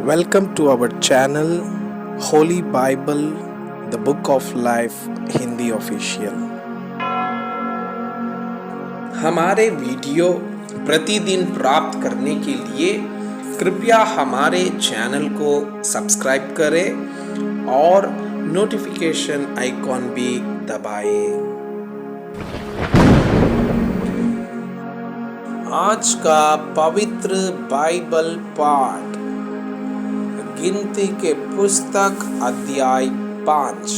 Welcome to our channel Holy Bible, the Book of Life Hindi official. हमारे video प्रतिदिन प्राप्त करने के लिए कृपया हमारे चैनल को सब्सक्राइब करें और नोटिफिकेशन आइकॉन भी दबाएं। आज का पवित्र बाइबल पाठ गिनती के पुस्तक अध्याय 5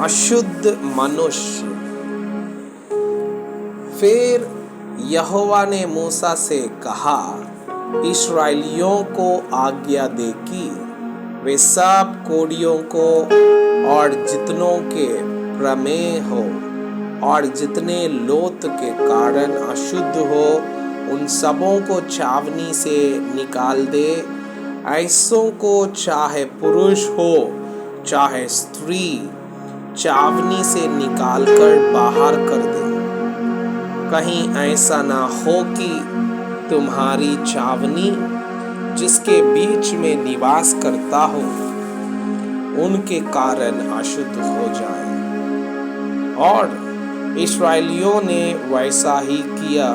अशुद्ध मनुष्य। फिर यहोवा ने मूसा से कहा, इस्राएलियों को आज्ञा दे कि वे सब कोढ़ियों को और जितनों के प्रमेह हो और जितने लोथ के कारण अशुद्ध हो उन सबों को छावनी से निकाल दे। ऐसों को चाहे पुरुष हो चाहे स्त्री छावनी से निकालकर बाहर कर दे। कहीं ऐसा ना हो कि तुम्हारी छावनी जिसके बीच में निवास करता हो उनके कारण अशुद्ध हो जाए। और इस्राएलियों ने वैसा ही किया,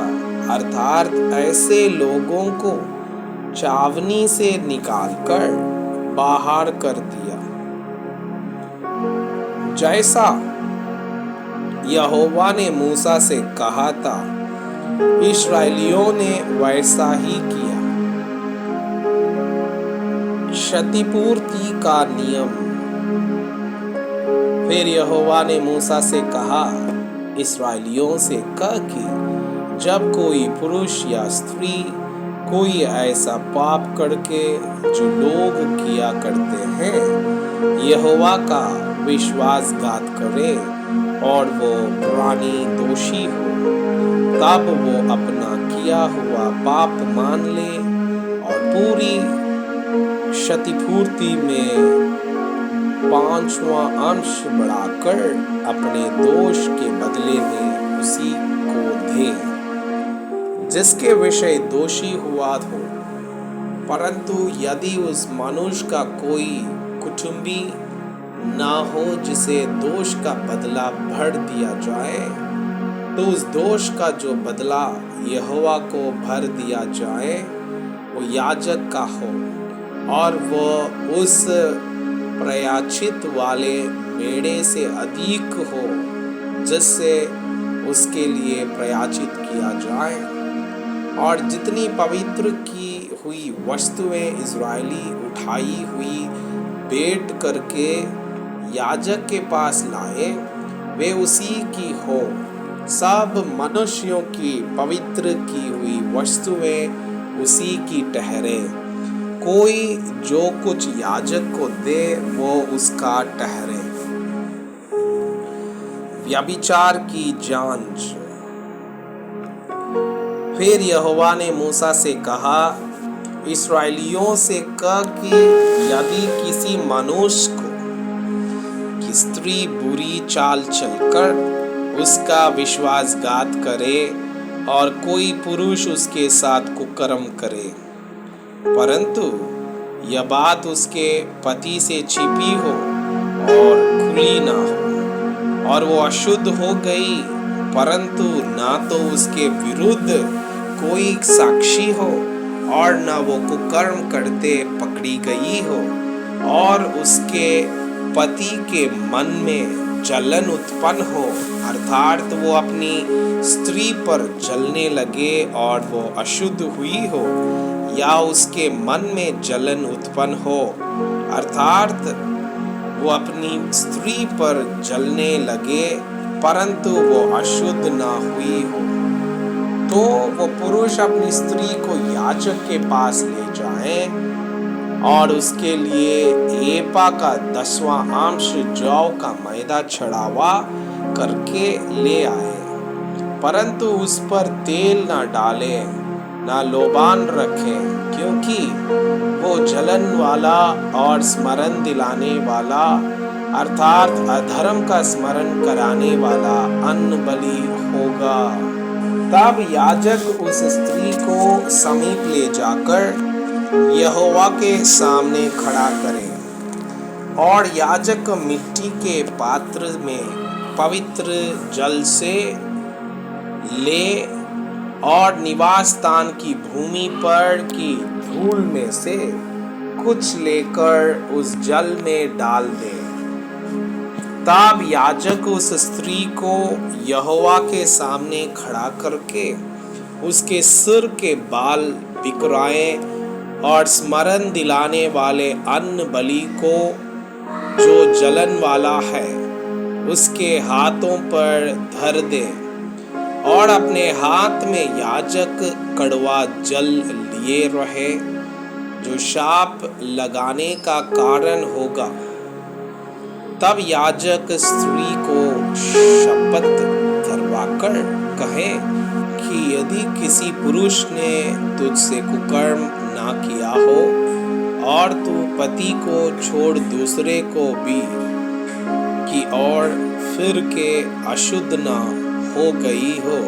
अर्थात ऐसे लोगों को छावनी से निकालकर बाहर कर दिया, जैसा यहोवा ने मूसा से कहा था। इस्राएलियों ने वैसा ही किया। क्षतिपूर्ति का नियम। फिर यहोवा ने मूसा से कहा, इस्राएलियों से कह कि जब कोई पुरुष या स्त्री कोई ऐसा पाप करके जो लोग किया करते हैं यहोवा का विश्वासघात करे और वो पुरानी दोषी हो, तब वो अपना किया हुआ पाप मान ले और पूरी क्षतिपूर्ति में 5वां अंश बढ़ाकर अपने दोष के बदले में उसी को दे जिसके विषय दोषी हुआ हो। परंतु यदि उस मनुष्य का कोई कुटुंबी ना हो जिसे दोष का बदला भर दिया जाए, तो उस दोष का जो बदला यहोवा को भर दिया जाए वो याजक का हो और वो उस प्रायश्चित वाले मेढ़े से अधिक हो जिससे उसके लिए प्रायश्चित किया जाए। और जितनी पवित्र की हुई वस्तुएं इज़राइली उठाई हुई भेंट करके याजक के पास लाए वे उसी की हो। सब मनुष्यों की पवित्र की हुई वस्तुएं उसी की ठहरे। कोई जो कुछ याजक को दे वो उसका ठहरे। व्यभिचार की जांच। फिर यहोवा ने मूसा से कहा, इस्राएलियों से कह कि यदि किसी मनुष्य को कि स्त्री बुरी चाल चलकर उसका विश्वासघात करे और कोई पुरुष उसके साथ कुकर्म करे, परंतु यह बात उसके पति से छिपी हो और खुली ना हो और वो अशुद्ध हो गई, परंतु ना तो उसके विरुद्ध कोई साक्षी हो और न वो कुकर्म करते पकड़ी गई हो और उसके पति के मन में जलन उत्पन्न हो, अर्थात वो अपनी स्त्री पर जलने लगे और वो अशुद्ध हुई हो, या उसके मन में जलन उत्पन्न हो अर्थात वो अपनी स्त्री पर जलने लगे परंतु वो अशुद्ध ना हुई हो, तो वो पुरुष अपनी स्त्री को याजक के पास ले जाए और उसके लिए एपा का 10वां अंश जौ का मैदा चढ़ावा करके ले आए, परंतु उस पर तेल ना डाले ना लोबान रखे, क्योंकि वो जलन वाला और स्मरण दिलाने वाला अर्थात अधर्म का स्मरण कराने वाला अन्न बलि होगा। तब याजक उस स्त्री को समीप ले जाकर यहोवा के सामने खड़ा करे और याजक मिट्टी के पात्र में पवित्र जल से ले और निवास स्थान की भूमि पर की धूल में से कुछ लेकर उस जल में डाल दे। तब याजक उस स्त्री को यहोवा के सामने खड़ा करके उसके सिर के बाल बिखराए और स्मरण दिलाने वाले अन्न बलि को जो जलन वाला है उसके हाथों पर धर दे और अपने हाथ में याजक कड़वा जल लिए रहे जो शाप लगाने का कारण होगा। तब याजक स्त्री को शपथ करवाकर कहे कि यदि किसी पुरुष ने तुझसे कुकर्म ना किया हो और तू पति को छोड़ दूसरे को भी की और फिर के अशुद्ध ना हो गई हो,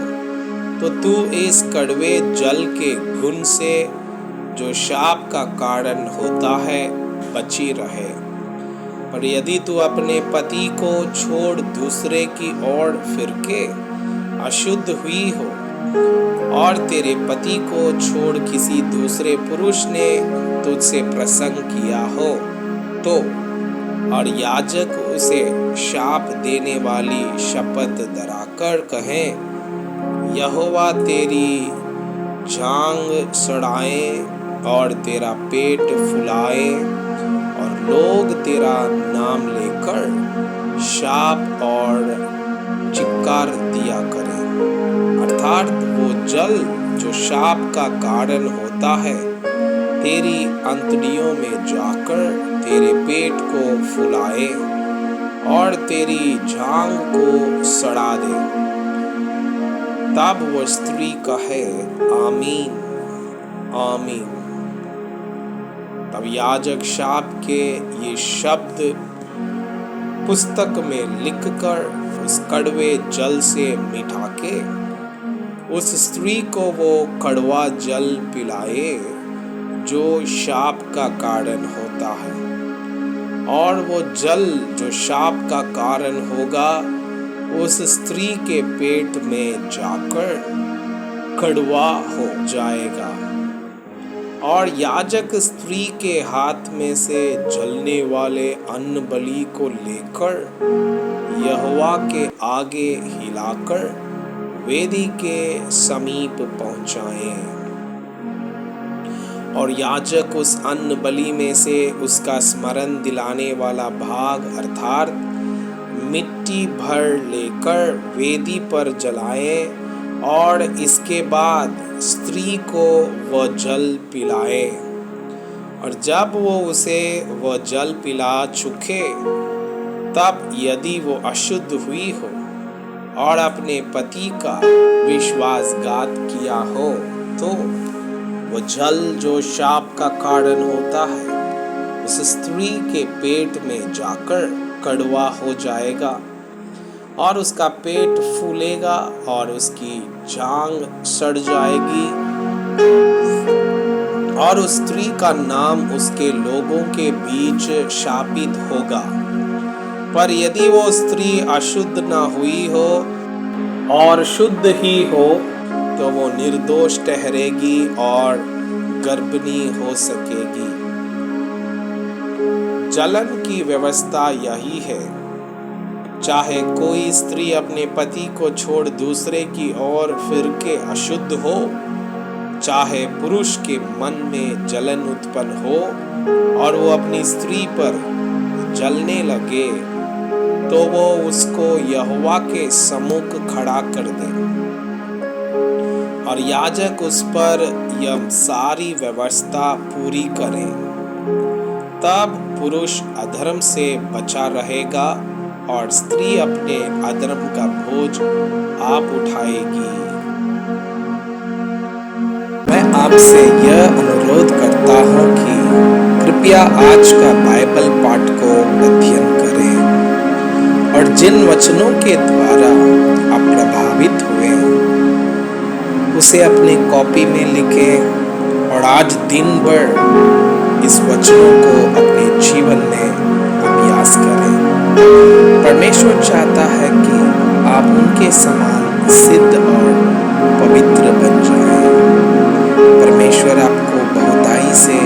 तो तू इस कड़वे जल के गुण से जो शाप का कारण होता है बची रहे। पर यदि तू अपने पति को छोड़ दूसरे की ओर फिर के अशुद्ध हुई हो और तेरे पति को छोड़ किसी दूसरे पुरुष ने तुझसे प्रसंग किया हो, तो और याजक उसे शाप देने वाली शपथ धराकर कहे यहोवा तेरी जांघ सड़ाए और तेरा पेट फुलाए और लोग तेरा नाम लेकर शाप और चिक्कार दिया करें, अर्थात वो जल जो शाप का कारण होता है तेरी अंतड़ियों में जाकर तेरे पेट को फुलाए और तेरी जांघ को सड़ा दे। तब वो स्त्री कहे आमीन आमीन। तब याजक शाप के ये शब्द पुस्तक में लिखकर उस कड़वे जल से मिटा के उस स्त्री को वो कड़वा जल पिलाए जो शाप का कारण होता है, और वो जल जो शाप का कारण होगा उस स्त्री के पेट में जाकर कड़वा हो जाएगा। और याजक स्त्री के हाथ में से जलने वाले अन्न बलि को लेकर यहोवा के आगे हिलाकर वेदी के समीप पहुंचाए और याजक उस अन्न बलि में से उसका स्मरण दिलाने वाला भाग अर्थात मिट्टी भर लेकर वेदी पर जलाए और इसके बाद स्त्री को वह जल पिलाए। और जब वो उसे वह जल पिला चुके तब यदि वो अशुद्ध हुई हो और अपने पति का विश्वासघात किया हो, तो वो जल जो शाप का कारण होता है उस स्त्री के पेट में जाकर कड़वा हो जाएगा और उसका पेट फूलेगा और उसकी जांघ सड़ जाएगी और उस स्त्री का नाम उसके लोगों के बीच शापित होगा। पर यदि वो स्त्री अशुद्ध न हुई हो और शुद्ध ही हो तो वो निर्दोष ठहरेगी और गर्भिणी हो सकेगी। जलन की व्यवस्था यही है, चाहे कोई स्त्री अपने पति को छोड़ दूसरे की ओर फिर के अशुद्ध हो, चाहे पुरुष के मन में जलन उत्पन्न हो और वो अपनी स्त्री पर जलने लगे, तो वो उसको यहोवा के सम्मुख खड़ा कर दे और याजक उस पर यह सारी व्यवस्था पूरी करे। तब पुरुष अधर्म से बचा रहेगा और स्त्री अपने अधर्म का बोझ आप उठाएगी। मैं आपसे यह अनुरोध करता हूँ कि कृपया आज का बाइबल पाठ को अध्ययन करें और जिन वचनों के द्वारा आप प्रभावित हुए उसे अपनी कॉपी में लिखें और आज दिन भर इस वचनों को अपने जीवन में अभ्यास करें। परमेश्वर चाहता है कि आप उनके समान सिद्ध और पवित्र बन जाएं। परमेश्वर आपको बहुताई से